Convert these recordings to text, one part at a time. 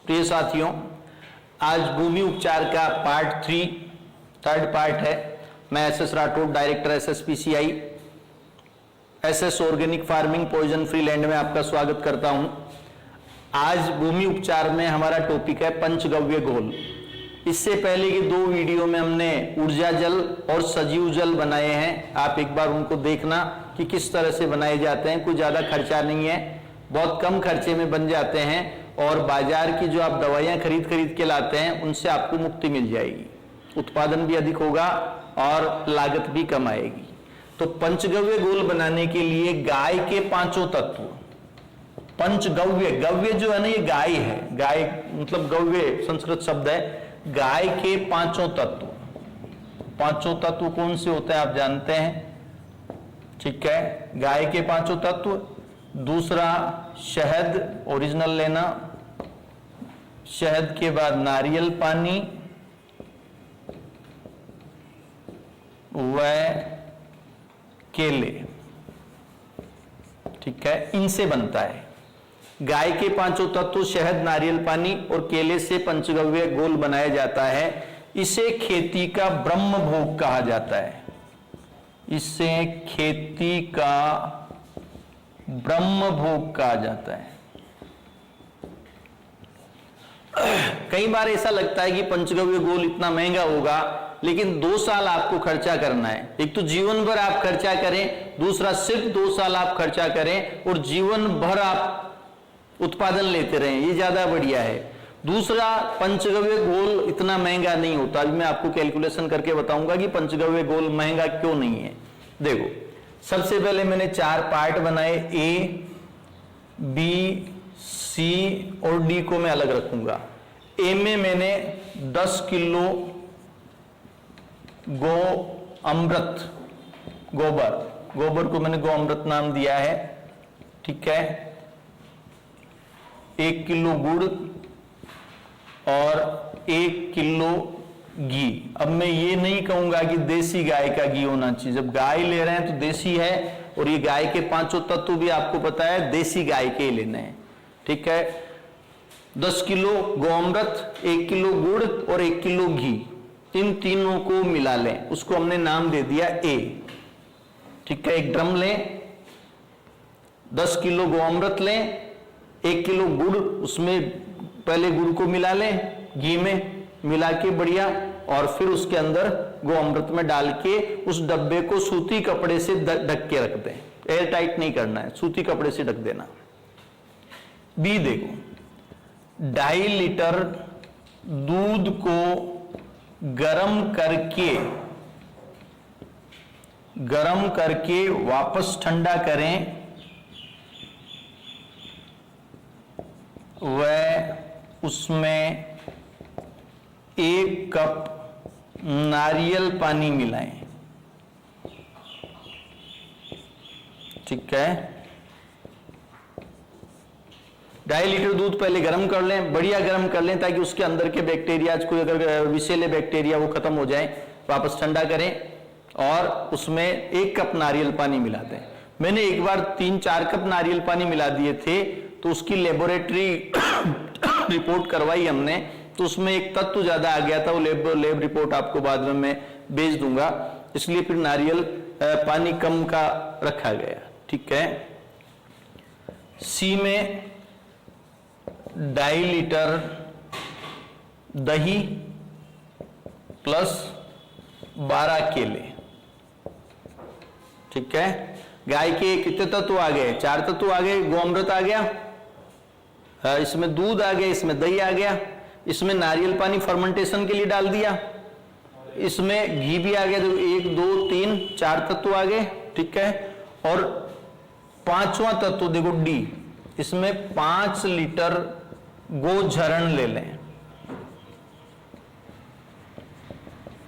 प्रिय साथियों, आज भूमि उपचार का पार्ट 3 थर्ड पार्ट है। मैं S S Rathore, director SSPCI SS organic farming poison free land में आपका स्वागत करता हूं। आज भूमि उपचार में हमारा टॉपिक है पंचगव्य घोल। इससे पहले की 2 वीडियो में हमने ऊर्जा जल और सजीव जल बनाए हैं। आप एक बार उनको देखना कि किस तरह से बनाए जाते हैं। कोई ज्यादा खर्चा नहीं है, बहुत कम खर्चे में बन जाते हैं और बाजार की जो आप दवाइयां खरीद के लाते हैं उनसे आपको मुक्ति मिल जाएगी। उत्पादन भी अधिक होगा और लागत भी कम आएगी। तो पंचगव्य घोल बनाने के लिए गाय के 5 तत्व, पंचगव्य, गव्य जो है ना ये गाय है, गाय मतलब गव्य संस्कृत शब्द है। गाय के 5 तत्व, 5 तत्व कौन से होते हैं आप जानते हैं, ठीक है। गाय के 5 तत्व, दूसरा शहद ओरिजिनल लेना, शहद के बाद नारियल पानी व केले, ठीक है, इनसे बनता है। गाय के 5 तत्व, शहद, नारियल पानी और केले से पंचगव्य घोल बनाया जाता है। इसे खेती का ब्रह्म भोग कहा जाता है। इसे खेती का ब्रह्म भोग कहा जाता है। कई बार ऐसा लगता है कि पंचगव्य घोल इतना महंगा होगा, लेकिन 2 साल आपको खर्चा करना है। एक तो जीवन भर आप खर्चा करें, दूसरा सिर्फ 2 साल आप खर्चा करें और जीवन भर आप उत्पादन लेते रहें, ये ज्यादा बढ़िया है। दूसरा, पंचगव्य घोल इतना महंगा नहीं होता। अभी मैं आपको कैलकुलेशन करके बताऊंगा कि पंचगव्य घोल महंगा क्यों नहीं है। देखो, सबसे पहले मैंने 4 पार्ट बनाए, A, B, C और D को मैं अलग रखूंगा। A में मैंने 10 किलो गो अमृत, गोबर को मैंने गो अमृत नाम दिया है, ठीक है। 1 किलो गुड़ और 1 किलो घी। अब मैं ये नहीं कहूंगा कि देसी गाय का घी होना चाहिए। जब गाय ले रहे हैं तो देसी है, और ये गाय के 5 तत्व भी आपको पता है देसी गाय के ही लेने हैं, ठीक है। 10 किलो गोअमृत, 1 किलो गुड़ और 1 किलो घी, इन तीनों को मिला लें। उसको हमने नाम दे दिया A, ठीक है। एक ड्रम लें, 10 किलो गोअमृत लें, 1 किलो गुड़, उसमें पहले गुड़ को मिला लें घी में मिला के बढ़िया, और फिर उसके अंदर गोअमृत में डाल के उस डब्बे को सूती कपड़े से ढक के रख दें। एयर टाइट नहीं करना है, सूती कपड़े से ढक देना। B देखो, 2.5 लीटर दूध को गरम करके वापस ठंडा करें, वह उसमें 1 कप नारियल पानी मिलाएं, ठीक है। 2.5 लीटर दूध पहले गर्म कर लें, बढ़िया गर्म कर लें, ताकि उसके अंदर के बैक्टीरिया, कोई अगर विषैले बैक्टीरिया वो खत्म हो जाए। वापस ठंडा करें और उसमें 1 कप नारियल पानी मिला दें। मैंने एक बार 3-4 कप नारियल पानी मिला दिए थे, तो उसकी लेबोरेटरी रिपोर्ट करवाई हमने, तो उसमें एक तत्व ज्यादा आ गया था। वो लेब रिपोर्ट आपको बाद में मैं भेज दूंगा, इसलिए फिर नारियल पानी कम का रखा गया, ठीक है। C में 2.5 लीटर दही प्लस 12 केले, ठीक है। गाय के कितने तत्व आ गए? 4 तत्व आ गए। गोअमृत आ गया, इसमें दूध आ गया, इसमें दही आ गया, इसमें नारियल पानी फर्मेंटेशन के लिए डाल दिया, इसमें घी भी आ गया। तो 1 2 3 4 तत्व आ गए, ठीक है। और 5वां तत्व देखो D, इसमें 5 लीटर गोझरण ले लें।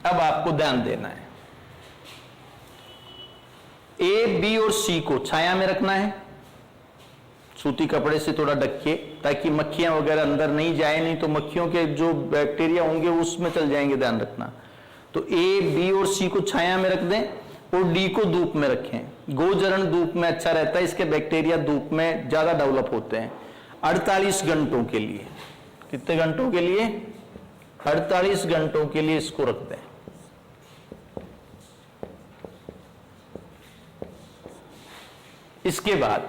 अब आपको ध्यान देना है, A, B और C को छाया में रखना है, सूती कपड़े से थोड़ा ढक के, ताकि मक्खियां वगैरह अंदर नहीं जाए, नहीं तो मक्खियों के जो बैक्टीरिया होंगे उसमें चल जाएंगे, ध्यान रखना। तो A, B और C को छाया में रख दें और D को धूप में रखें। गोजरण धूप में अच्छा रहता है, इसके बैक्टीरिया धूप में ज्यादा डेवलप होते हैं। 48 घंटों के लिए कितने घंटों के लिए? 48 घंटों के लिए इसको रख दें। इसके बाद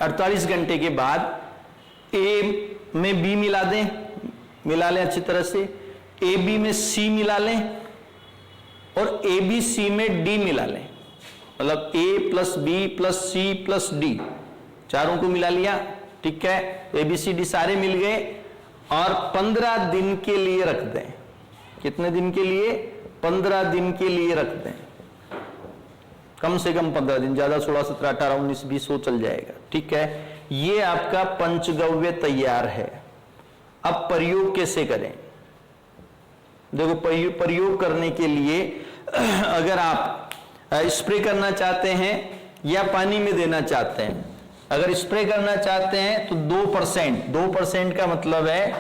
48 घंटे के बाद ए में बी मिला दें, मिला लें अच्छी तरह से, ए बी में सी मिला लें और ए बी सी में डी मिला लें, मतलब A plus B plus C plus D, चारों को मिला लिया। ठीक है, ए बी सी डी सारे मिल गए और 15 दिन के लिए रख दें। कितने दिन के लिए? 15 दिन के लिए रख दें, कम से कम 15 दिन, ज्यादा 16, 17, 18, 19, 20 हो चल जाएगा। ठीक है, ये आपका पंचगव्य तैयार है। अब प्रयोग कैसे करें? देखो, प्रयोग करने के लिए अगर आप स्प्रे करना चाहते हैं या पानी में देना चाहते हैं, अगर स्प्रे करना चाहते हैं तो 2% का मतलब है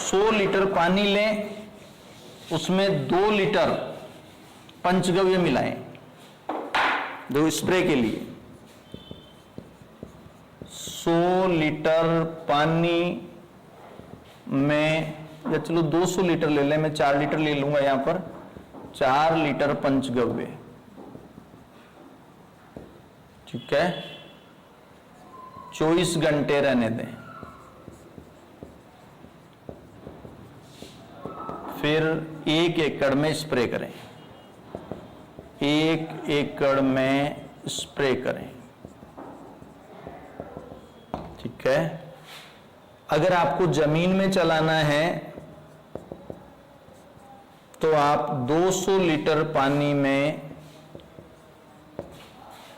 100 लीटर पानी लें, उसमें 2 लीटर पंचगव्य मिलाएं। दो स्प्रे के लिए 100 लीटर पानी में, या चलो 200 लीटर ले लें, मैं 4 लीटर ले लूंगा यहां पर, 4 लीटर पंचगव्य। ठीक है, 24 घंटे रहने दें। फिर 1 एकड़ में स्प्रे करें, 1 एकड़ में स्प्रे करें। ठीक है, अगर आपको जमीन में चलाना है तो आप 200 लीटर पानी में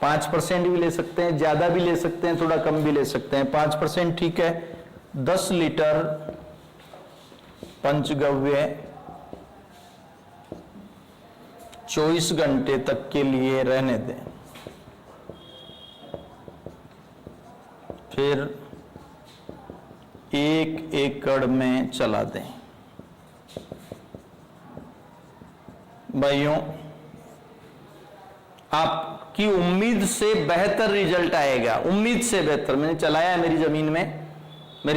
5% भी ले सकते हैं, ज्यादा भी ले सकते हैं, थोड़ा कम भी ले सकते हैं, 5% ठीक है। 10 लीटर पंचगव्य 24 घंटे तक के लिए रहने दें। फिर 1 एकड़ में चला दें। भाइयों, आपकी उम्मीद से बेहतर रिजल्ट आएगा, उम्मीद से बेहतर। मैंने चलाया है मेरी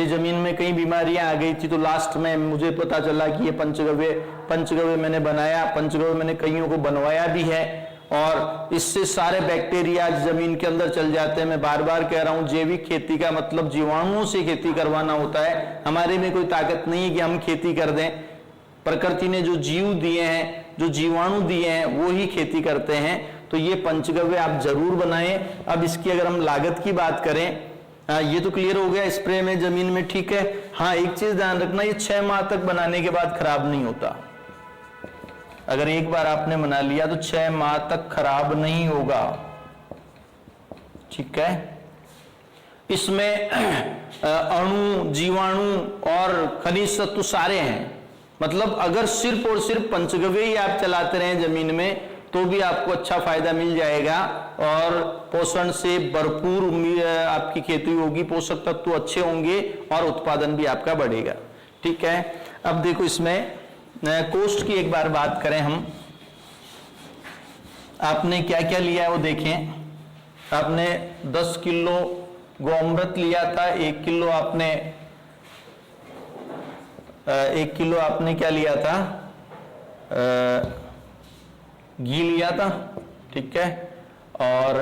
जमीन में कई बीमारियां आ गई थी, तो लास्ट में मुझे पता चला कि ये पंचगव्य मैंने बनाया, पंचगव्य मैंने कईयों को बनवाया भी है, और इससे सारे बैक्टीरिया जमीन के अंदर चल जाते हैं। मैं बार बार कह रहा हूं, जैविक खेती का मतलब जीवाणुओं से खेती करवाना होता है। हमारे में कोई ताकत नहीं है कि हम खेती कर दें। प्रकृति ने जो जीव दिए हैं, जो जीवाणु दिए हैं, वो ही खेती करते हैं। तो ये पंचगव्य आप जरूर बनाएं। अब इसकी अगर हम लागत की बात करें, ये तो क्लियर हो गया स्प्रे में, जमीन में, ठीक है। हाँ, एक चीज ध्यान रखना, ये 6 माह तक बनाने के बाद खराब नहीं होता। अगर एक बार आपने बना लिया तो 6 माह तक खराब नहीं होगा। ठीक है, इसमें अणु, जीवाणु और खनिज तत्व सारे हैं। मतलब अगर सिर्फ और सिर्फ पंचगव्य ही आप चलाते रहें जमीन में, तो भी आपको अच्छा फायदा मिल जाएगा और पोषण से भरपूर आपकी खेती होगी, पोषक तत्व अच्छे होंगे और उत्पादन भी आपका बढ़ेगा। ठीक है, अब देखो इसमें कॉस्ट की एक बार बात करें हम। आपने क्या क्या लिया है वो देखें। आपने 10 किलो गोअमृत लिया था, 1 किलो आपने क्या लिया था, घी लिया था। ठीक है, और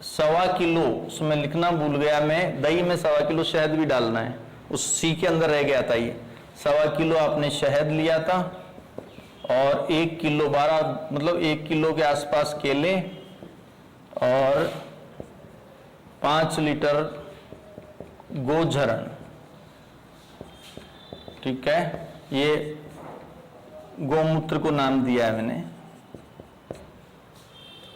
1.25 किलो, उसमें लिखना भूल गया मैं, दही में 1.25 किलो शहद भी डालना है, उस सी के अंदर रह गया था ये। 1.25 किलो आपने शहद लिया था और 1 किलो 12, मतलब 1 किलो के आसपास केले और 5 लीटर गोझरण। ठीक है, ये गोमूत्र को नाम दिया है मैंने,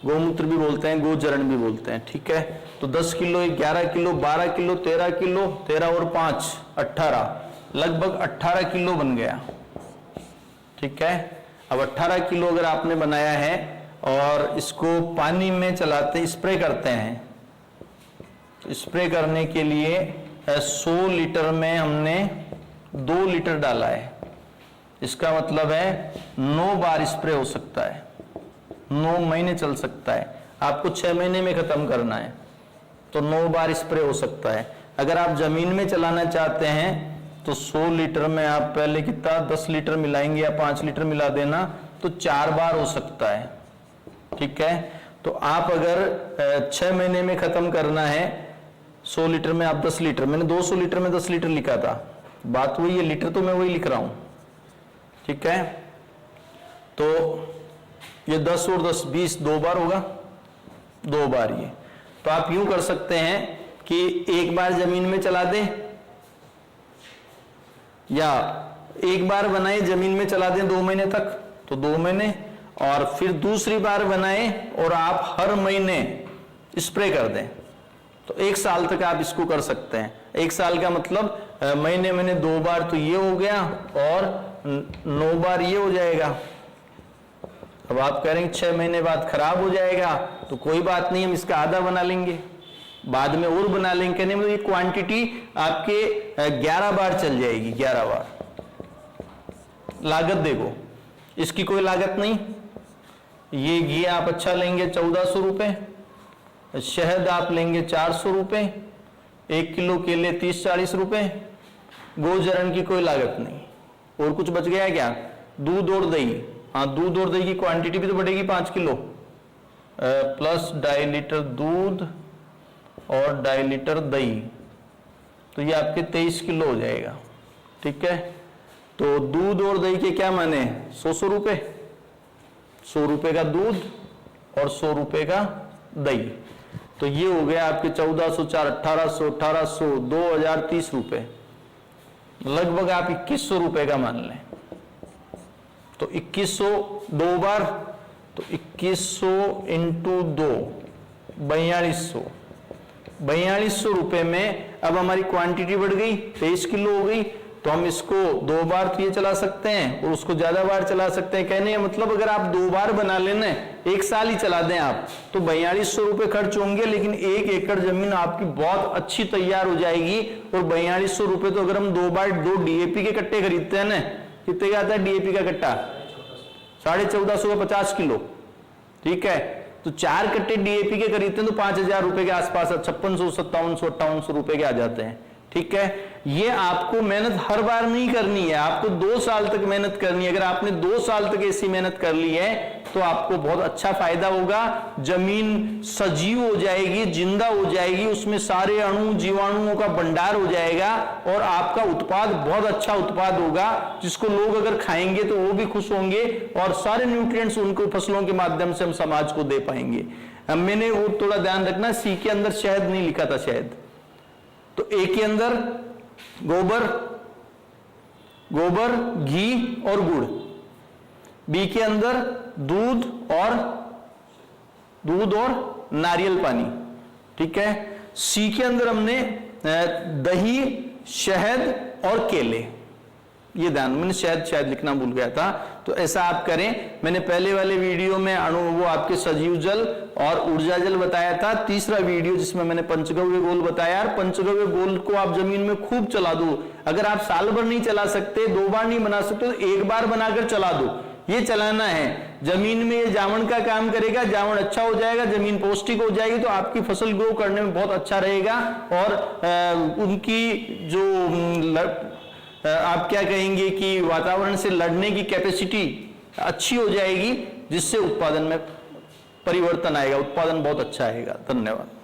गोमूत्र भी बोलते हैं, गोचरण भी बोलते हैं। ठीक है, तो 10 किलो, 11 किलो, 12 किलो, 13 किलो, 13 और 5 18, लगभग 18 किलो बन गया। ठीक है, अब 18 किलो अगर आपने बनाया है और इसको पानी में चलाते, स्प्रे करते हैं, तो स्प्रे करने के लिए 100 लीटर में हमने 2 लीटर डाला है। इसका मतलब है 9 बार स्प्रे हो सकता है, 9 महीने चल सकता है। आपको 6 महीने में खत्म करना है तो 9 बार स्प्रे हो सकता है। अगर आप जमीन में चलाना चाहते हैं तो 100 लीटर में आप पहले कितना 10 लीटर मिलाएंगे या 5 लीटर मिला देना, तो 4 बार हो सकता है। ठीक है, तो आप अगर 6 महीने में खत्म करना है 100 लीटर में आप 10 लीटर, मैंने 200 लीटर में 10 लीटर लिखा था, बात वही है, लीटर तो मैं वही लिख रहा हूं। ठीक है, तो ये 10 और 10 20 2 बार होगा, 2 बार ये। तो आप यूं कर सकते हैं कि एक बार जमीन में चला दें या एक बार बनाए जमीन में चला दें 2 महीने तक, तो 2 महीने, और फिर दूसरी बार बनाएं और आप हर महीने स्प्रे कर दें, तो 1 साल तक आप इसको कर सकते हैं। 1 साल का मतलब महीने महीने 2 बार तो ये हो गया और 9 बार ये हो जाएगा। अब आप करेंगे 6 महीने बाद खराब हो जाएगा, तो कोई बात नहीं, हम इसका आधा बना लेंगे, बाद में और बना लेंगे। कहने मतलब ये क्वांटिटी आपके 11 बार चल जाएगी, 11 बार। लागत देखो, इसकी कोई लागत नहीं, ये घी आप अच्छा लेंगे 1400 रुपए, शहद आप लेंगे 400 रुपए, 1 किलो केले 30-40 रुपए, गोजरन की कोई लागत नहीं। और कुछ बच गया है क्या? दूध और दही, हाँ दूध और दही की क्वांटिटी भी तो बढ़ेगी 5 किलो प्लस 2.5 लीटर दूध और 2.5 लीटर दही, तो ये आपके 23 किलो हो जाएगा। ठीक है, तो दूध और दही के क्या माने, 100 रुपए, 100 रुपए का दूध और 100 रुपए का दही, तो ये हो गया आपके 1400, 1800, 1800, 2000, 30 रुपए, लगभग आप 2100 रुपए का मान लें। तो 2100 2 बार, तो 2100 इंटू 2 4200, 4200 रुपए में अब हमारी क्वांटिटी बढ़ गई, 23 किलो हो गई, तो हम इसको 2 बार तो ये चला सकते हैं और उसको ज्यादा बार चला सकते हैं। कहने का मतलब अगर आप 2 बार बना लेना, 1 साल ही चला दें आप, तो 4200 रुपए खर्च होंगे, लेकिन 1 एकड़ जमीन आपकी बहुत अच्छी तैयार हो जाएगी। और 4200 रुपए तो अगर हम 2 बार 2 डीएपी के कट्टे खरीदते हैं ना, कितने का आता है डीएपी का कट्टा? 1450 का 50 किलो। ठीक है, तो 4 कट्टे डीएपी के खरीदते हैं तो 5000 रुपए के आसपास, 5600, 5700, 5800 रुपए के आ जाते हैं। ठीक है, ये आपको मेहनत हर बार नहीं करनी है, आपको 2 साल तक मेहनत करनी है। अगर आपने 2 साल तक ऐसी मेहनत कर ली है तो आपको बहुत अच्छा फायदा होगा। जमीन सजीव हो जाएगी, जिंदा हो जाएगी, उसमें सारे अणु जीवाणुओं का भंडार हो जाएगा और आपका उत्पाद बहुत अच्छा उत्पाद होगा, जिसको लोग अगर खाएंगे तो वो भी खुश होंगे और सारे न्यूट्रिएंट्स उनको फसलों के माध्यम से हम समाज को दे पाएंगे। मैंने वो थोड़ा ध्यान रखना, सी के अंदर शहद नहीं लिखा था, शहद तो ए के अंदर गोबर, घी और गुड़, बी के अंदर दूध और नारियल पानी। ठीक है, सी के अंदर हमने दही, शहद और केले, ये ध्यान, मैंने शायद लिखना भूल गया था, तो ऐसा आप करें। मैंने पहले वाले वीडियो में वो आपके सजीव जल और ऊर्जा जल बताया था। तीसरा वीडियो जिसमें मैंने पंचगव्य घोल बताया, यार पंचगव्य घोल को आप जमीन में खूब चला दो। अगर आप साल भर नहीं चला सकते, 2 बार नहीं बना सकते, तो 1 बार बनाकर चला दो। ये चलाना है जमीन में, ये जावण का काम करेगा, जावण अच्छा हो जाएगा, जमीन पौष्टिक हो जाएगी, तो आपकी फसल ग्रो करने में बहुत अच्छा रहेगा। और उनकी जो आप क्या कहेंगे कि वातावरण से लड़ने की कैपेसिटी अच्छी हो जाएगी, जिससे उत्पादन में परिवर्तन आएगा, उत्पादन बहुत अच्छा आएगा। धन्यवाद।